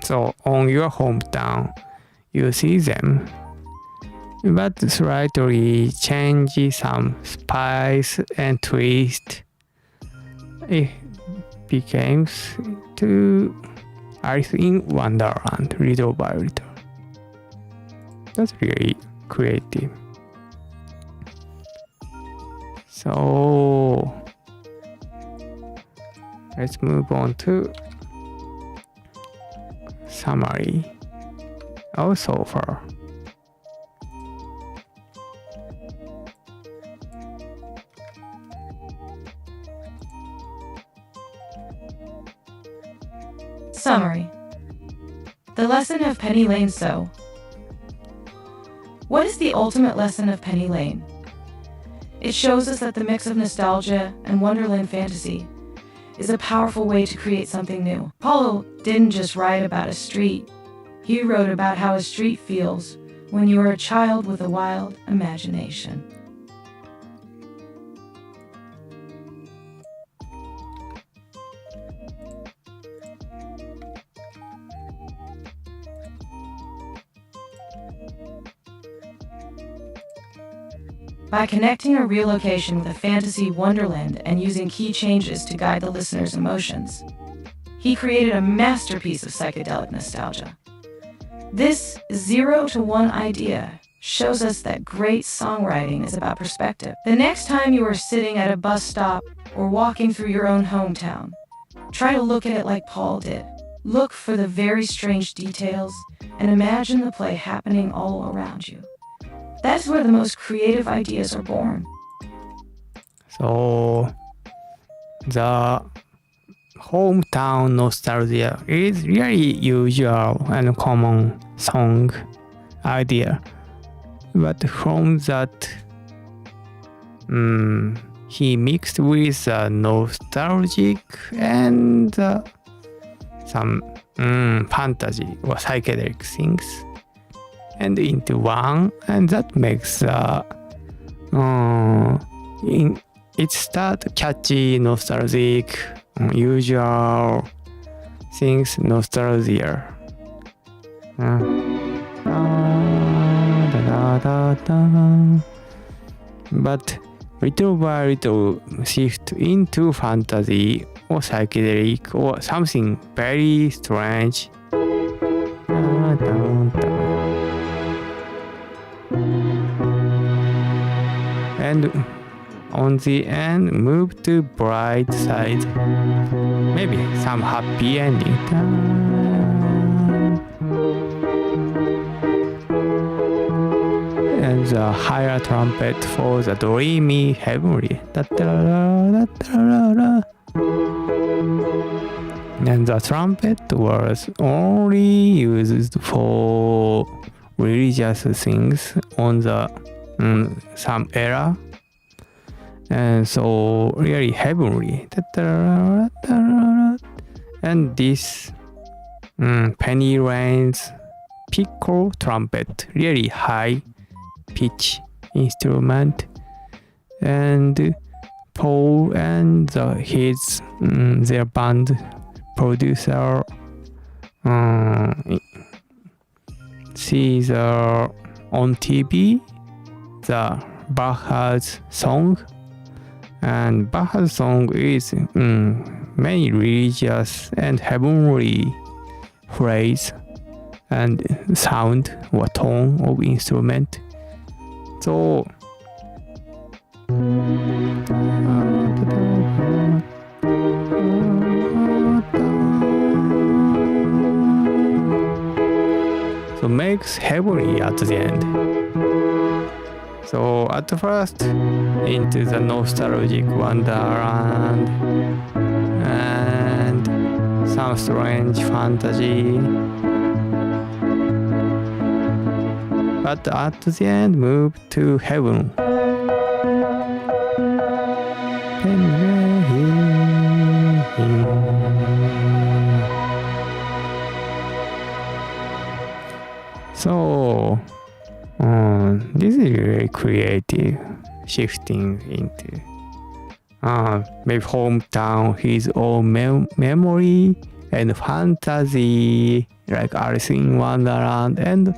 So on your hometown, you see them, but slightly change some spice and twist. It becomes to Alice in Wonderland, little by little. That's really creative. So let's move on to summary. So far. Summary. The lesson of Penny Lane. So, what is the ultimate lesson of Penny Lane? It shows us that the mix of nostalgia and Wonderland fantasy is a powerful way to create something new. Paulo didn't just write about a street. He wrote about how a street feels when you are a child with a wild imagination. By connecting a real location with a fantasy wonderland and using key changes to guide the listener's emotions, he created a masterpiece of psychedelic nostalgia. This 0 to 1 idea shows us that great songwriting is about perspective. The next time you are sitting at a bus stop or walking through your own hometown, try to look at it like Paul did. Look for the very strange details and imagine the play happening all around you. That's where the most creative ideas are born. So the hometown nostalgia is really usual and common song idea. But from that, he mixed with nostalgic and some fantasy or psychedelic things and into one, and that makes it's that catchy, nostalgic, usual things nostalgia. But little by little shift into fantasy or psychedelic or something very strange. And on the end, move to bright side. Maybe some happy ending. And the higher trumpet for the dreamy heavenly. And the trumpet was only used for religious things on the some era, and so really heavenly. And this Penny Lane's Piccolo Trumpet, really high pitch instrument, and Paul and his their band producer sees on TV the Bach's song, and Bach's song is many religious and heavenly phrase and sound or tone of instrument. So makes heavily at the end. So at first into the nostalgic wonderland and some strange fantasy, but at the end move to heaven. So this is really creative, shifting into maybe hometown, his own memory and fantasy, like Alice in Wonderland, and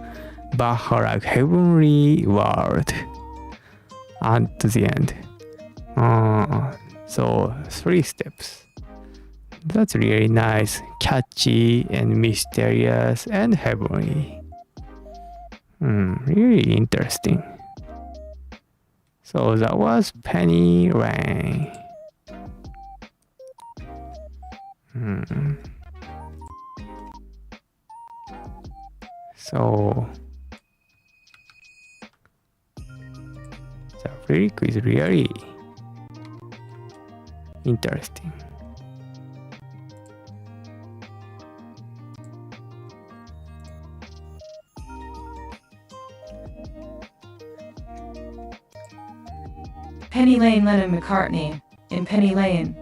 Bach like heavenly world at the end. So 3 steps. That's really nice, catchy and mysterious and heavenly. Really interesting. So that was Penny Lane. So the lyric is really interesting. Penny Lane, Lennon McCartney, in Penny Lane.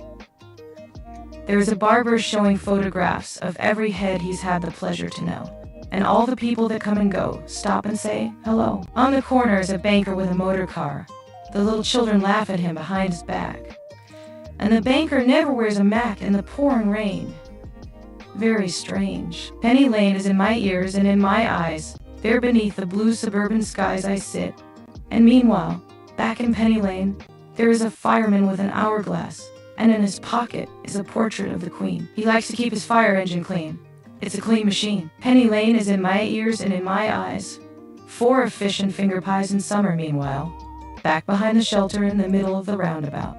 There is a barber showing photographs of every head he's had the pleasure to know. And all the people that come and go stop and say hello. On the corner is a banker with a motor car. The little children laugh at him behind his back. And the banker never wears a mac in the pouring rain. Very strange. Penny Lane is in my ears and in my eyes. There beneath the blue suburban skies I sit. And meanwhile, back in Penny Lane, there is a fireman with an hourglass, and in his pocket is a portrait of the Queen. He likes to keep his fire engine clean. It's a clean machine. Penny Lane is in my ears and in my eyes. 4 of fish and finger pies in summer, meanwhile, back behind the shelter in the middle of the roundabout.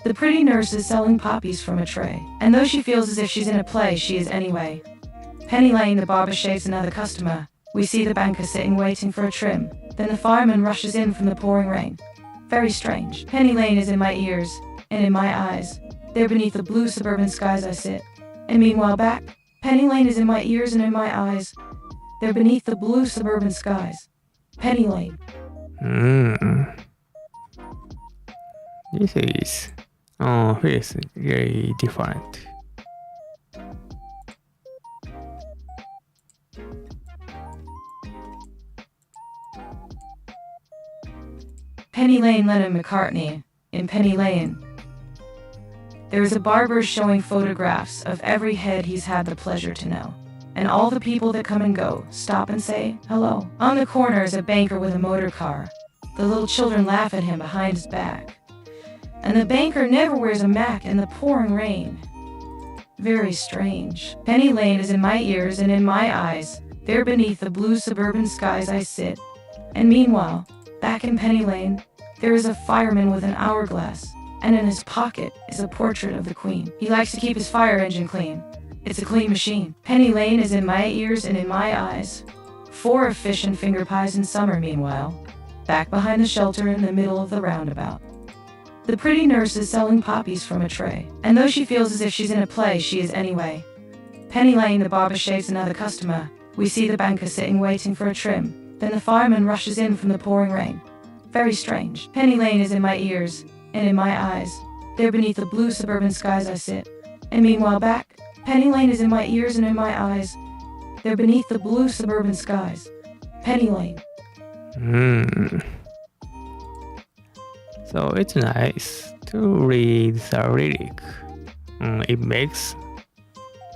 The pretty nurse is selling poppies from a tray, and though she feels as if she's in a play, she is anyway. Penny Lane, the barber shaves another customer. We see the banker sitting waiting for a trim. Then the fireman rushes in from the pouring rain. Very strange. Penny Lane is in my ears and in my eyes. There beneath the blue suburban skies I sit. And meanwhile back, Penny Lane is in my ears and in my eyes. There beneath the blue suburban skies. Penny Lane. This is really different. Penny Lane, Lennon McCartney, in Penny Lane. There is a barber showing photographs of every head he's had the pleasure to know. And all the people that come and go stop and say hello. On the corner is a banker with a motor car. The little children laugh at him behind his back. And the banker never wears a mac in the pouring rain. Very strange. Penny Lane is in my ears and in my eyes. There beneath the blue suburban skies I sit. And meanwhile, back in Penny Lane, there is a fireman with an hourglass, and in his pocket is a portrait of the Queen. He likes to keep his fire engine clean. It's a clean machine. Penny Lane is in my ears and in my eyes. 4 of fish and finger pies in summer, meanwhile, back behind the shelter in the middle of the roundabout. The pretty nurse is selling poppies from a tray, and though she feels as if she's in a play, she is anyway. Penny Lane, the barber shaves another customer. We see the banker sitting waiting for a trim. Then the fireman rushes in from the pouring rain. Very strange. Penny Lane is in my ears and in my eyes. There beneath the blue suburban skies I sit. And meanwhile back, Penny Lane is in my ears and in my eyes. There beneath the blue suburban skies. Penny Lane. So it's nice to read the lyric. It makes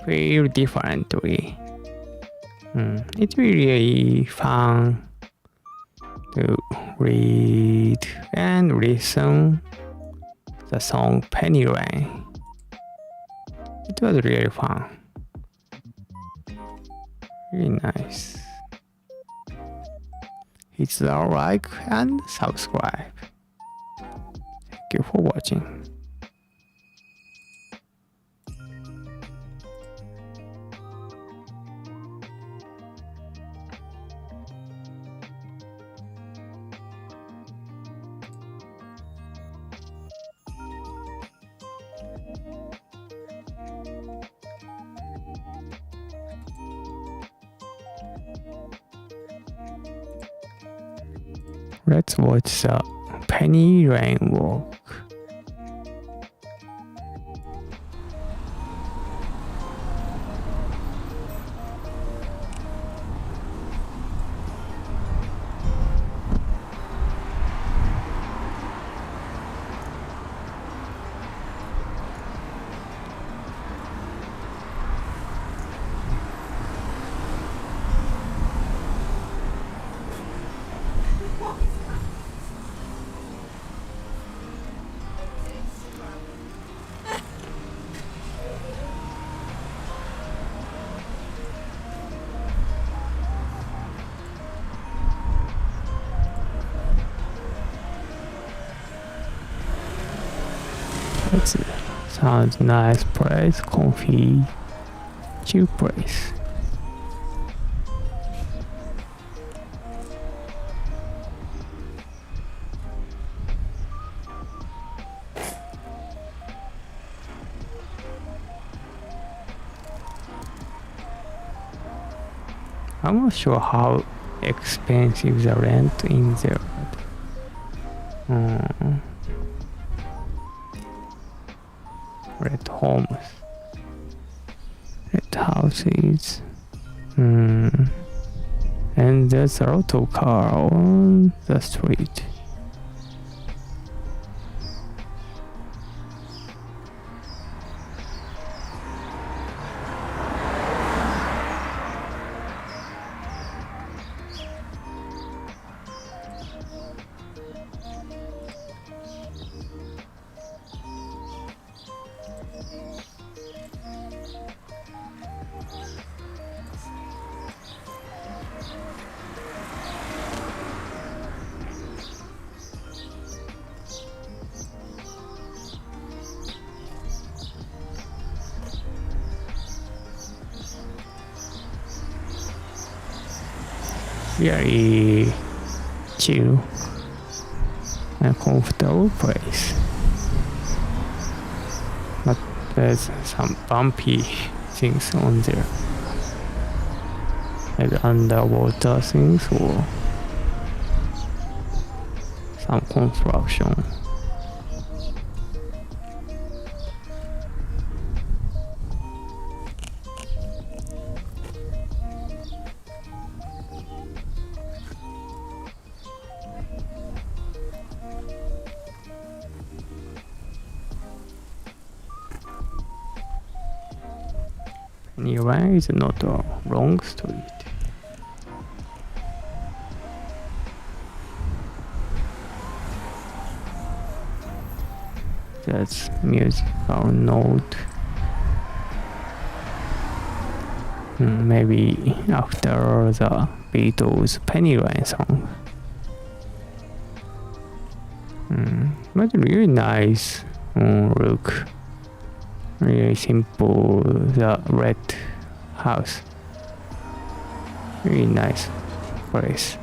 feel differently. It's really fun to read and listen the song Penny Lane. It was really fun. Really nice. Hit the like and subscribe. Thank you for watching. Let's watch the Penny Lane walk. That sounds nice place, comfy, chill place. I'm not sure how expensive the rent in there. Red homes, red houses, and there's a lot of car on the street. Very chill and comfortable place. But there's some bumpy things on there, like underwater things or some construction. Nearby is not a long street. That's musical note. Maybe after the Beatles Pennyline song. But really nice look. Really simple, the red house. Really nice place.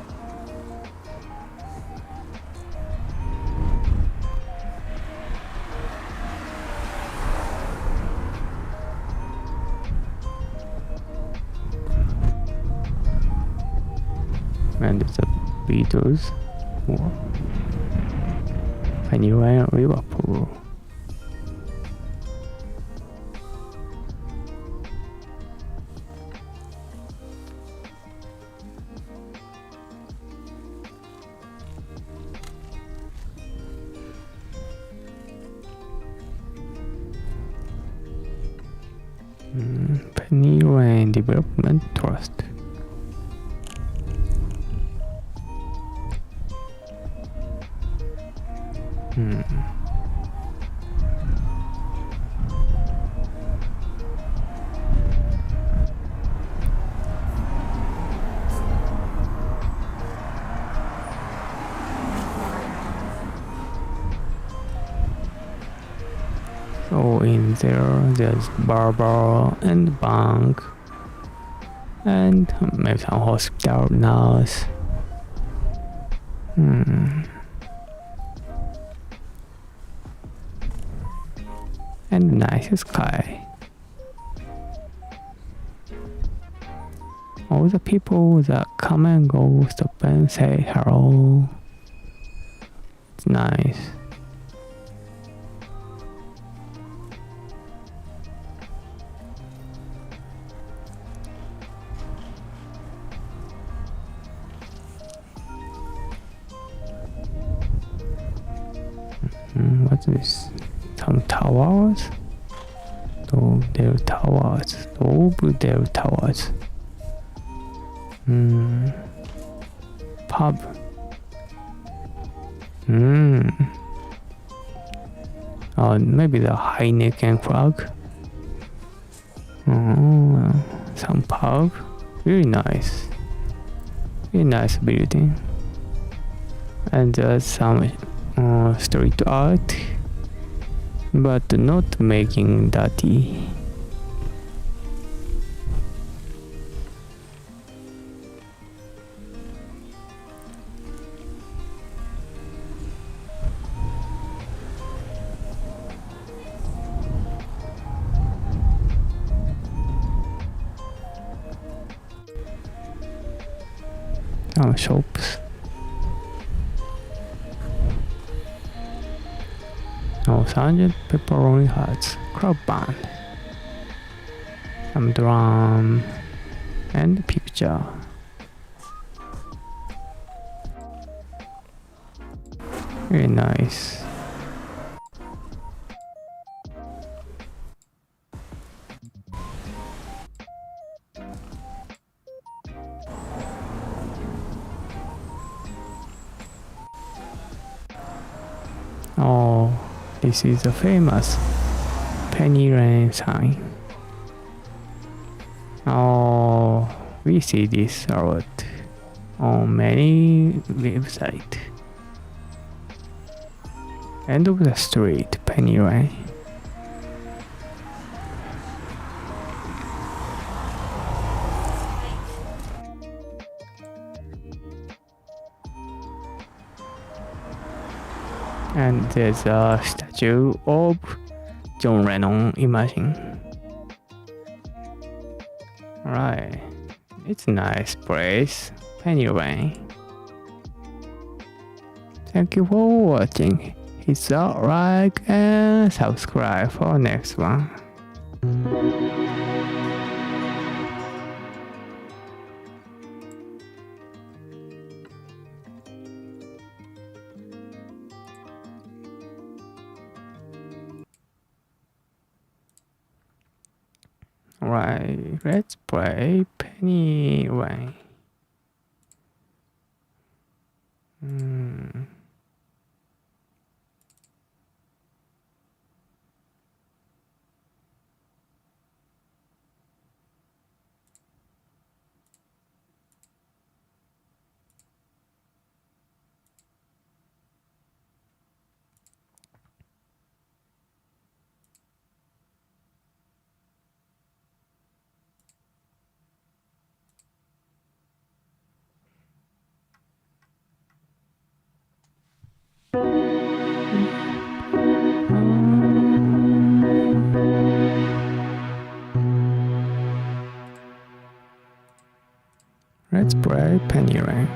And the Beatles or Pennyline Liverpool. Pennyline Development Trust. So in there's Barber and bank and maybe some hospital nurse. And nice sky. All the people that come and go stop and say hello. It's nice. What's this? Some towers? Dovedale Towers. Dovedale Towers. Pub. Maybe the Heineken flag. Some pub. Really nice. Really nice building. And there's some street art. but not making dirty. Some shops. Oh, Sergeant Pepperoni Hearts Club Band. Some drum and picture. Very nice. Oh, this is a famous penny lane sign. Oh, we see this a lot on many websites. End of the street, penny lane. And there's a statue of John Lennon imagine. Right, it's a nice place, Penny Lane. Thank you for watching. Hit the like and subscribe for next one. Right, let's play Penny Lane. Let's play Penny Lane.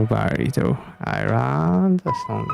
by little, I learned the song.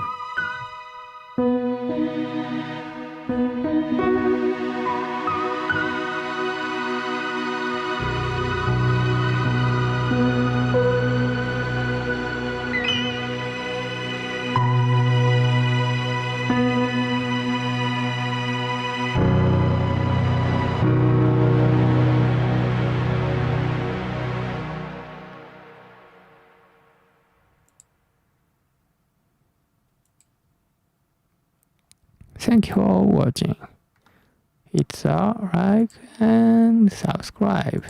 Thank you for watching. Hit the like and subscribe.